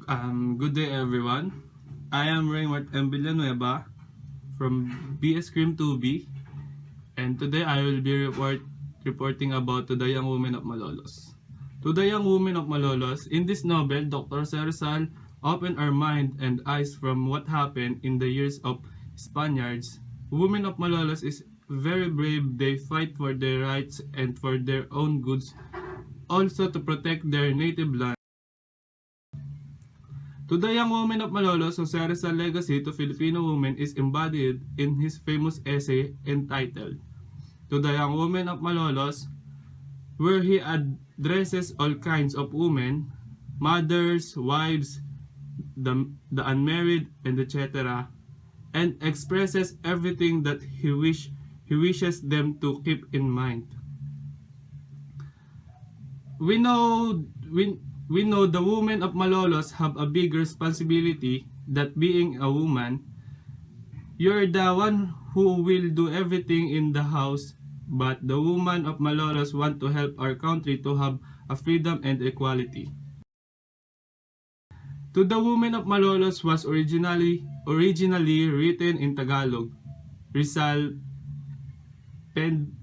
Good day everyone. I am RaymartM Villanueva from BS Cream 2B, and today I will be reporting about To the Young Women of Malolos. To the Young Women of Malolos, in this novel, Dr. Ceresal opened our mind and eyes from what happened in the years of Spaniards. Women of Malolos is very brave. They fight for their rights and for their own goods, also to protect their native land. To the young women of Malolos, Jose Rizal's legacy to Filipino women is embodied in his famous essay entitled To the Young Women of Malolos, where he addresses all kinds of women, mothers, wives, the unmarried, and etc., and expresses everything that he wishes them to keep in mind. We know we know the women of Malolos have a big responsibility, that being a woman, you're the one who will do everything in the house, but the women of Malolos want to help our country to have a freedom and equality. To the Women of Malolos was originally written in Tagalog. Rizal penned,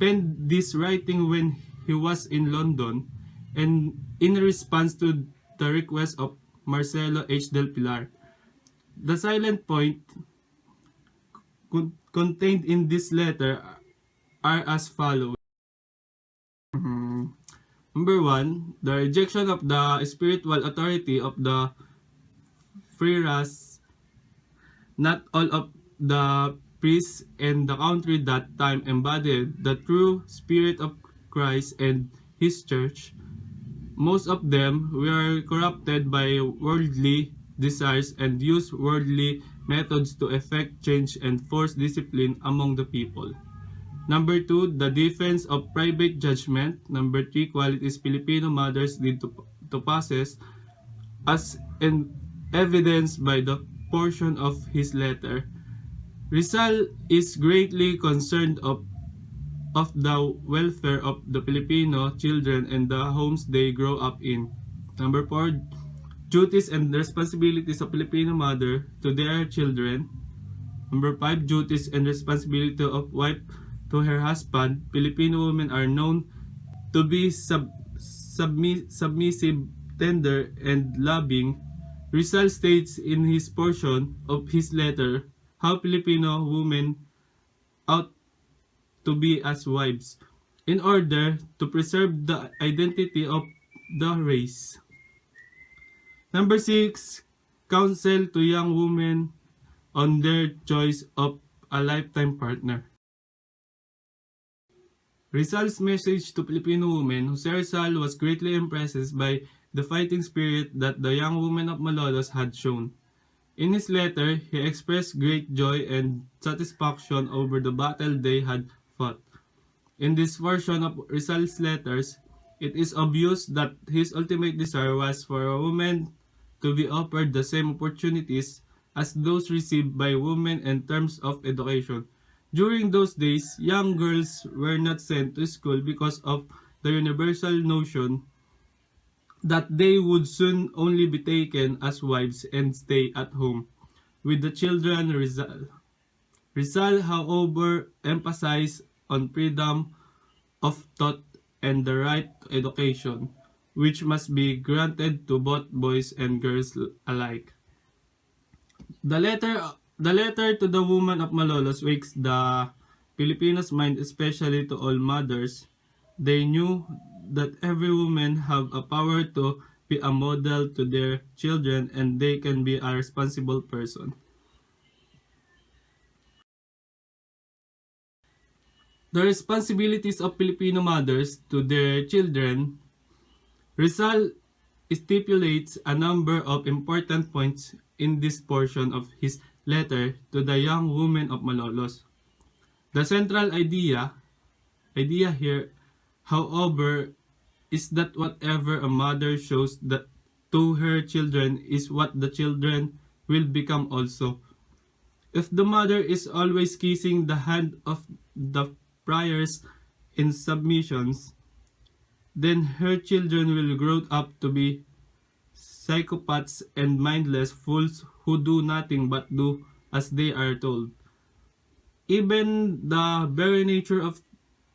penned this writing when he was in London, and in response to the request of Marcelo H. del Pilar. The silent point contained in this letter are as follows. Number 1, the rejection of the spiritual authority of the friars. Not all of the priests in the country that time embodied the true spirit of Christ and his church. Most of them were corrupted by worldly desires and used worldly methods to effect change and force discipline among the people. Number 2, the defense of private judgment. Number 3, qualities Filipino mothers need to possess, as in evidenced by the portion of his letter. Rizal is greatly concerned of the welfare of the Filipino children and the homes they grow up in. Number 4, duties and responsibilities of Filipino mother to their children. Number 5, duties and responsibility of wife to her husband. Filipino women are known to be submissive, tender, and loving. Rizal states in his portion of his letter how Filipino women ought to be as wives in order to preserve the identity of the race. Number 6, counsel to young women on their choice of a lifetime partner. Rizal's message to Filipino women. Jose Rizal was greatly impressed by the fighting spirit that the young women of Malolos had shown. In his letter, he expressed great joy and satisfaction over the battle they had fought. In this version of Rizal's letters, it is obvious that his ultimate desire was for a woman to be offered the same opportunities as those received by women in terms of education. During those days, young girls were not sent to school because of the universal notion that they would soon only be taken as wives and stay at home with the children. Rizal, however, emphasized on freedom of thought and the right to education, which must be granted to both boys and girls alike. The letter to the woman of Malolos wakes the Filipinos' mind, especially to all mothers. They knew that every woman have a power to be a model to their children, and they can be a responsible person. The responsibilities of Filipino mothers to their children. Rizal stipulates a number of important points in this portion of his letter to the young women of Malolos. The central idea here, however, is that whatever a mother shows that to her children is what the children will become also. If the mother is always kissing the hand of the friars in submissions, then her children will grow up to be psychopaths, and mindless fools who do nothing but do as they are told. Even the very nature of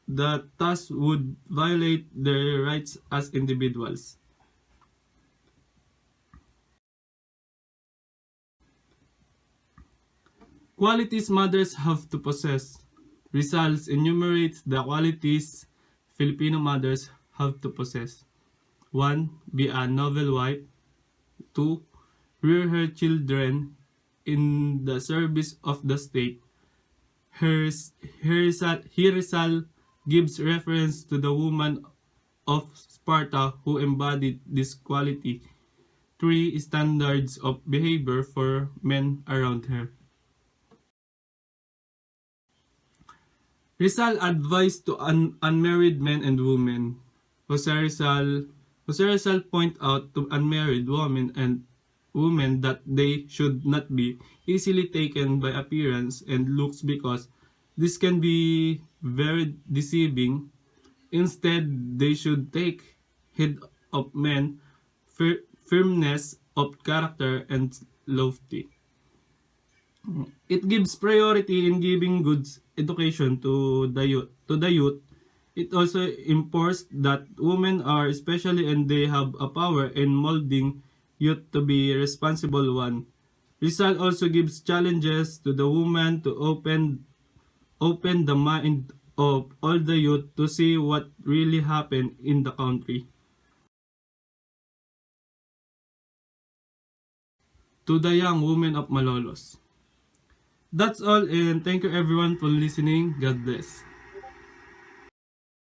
the task would violate their rights as individuals. Qualities mothers have to possess. Results enumerates the qualities Filipino mothers have to possess. 1. Be a noble wife. 2. Rear her children in the service of the state. Rizal gives reference to the woman of Sparta who embodied this quality. 3. Standards of behavior for men around her. Rizal advised to unmarried men and women. Jose Rizal point out to unmarried women that they should not be easily taken by appearance and looks because this can be very deceiving. Instead, they should take heed of men, firmness of character, and loyalty. It gives priority in giving good education to the youth. It also enforces that women are especially and they have a power in molding youth to be responsible one. Rizal also gives challenges to the woman to open the mind of all the youth to see what really happened in the country. To the young women of Malolos. That's all and thank you everyone for listening. God bless.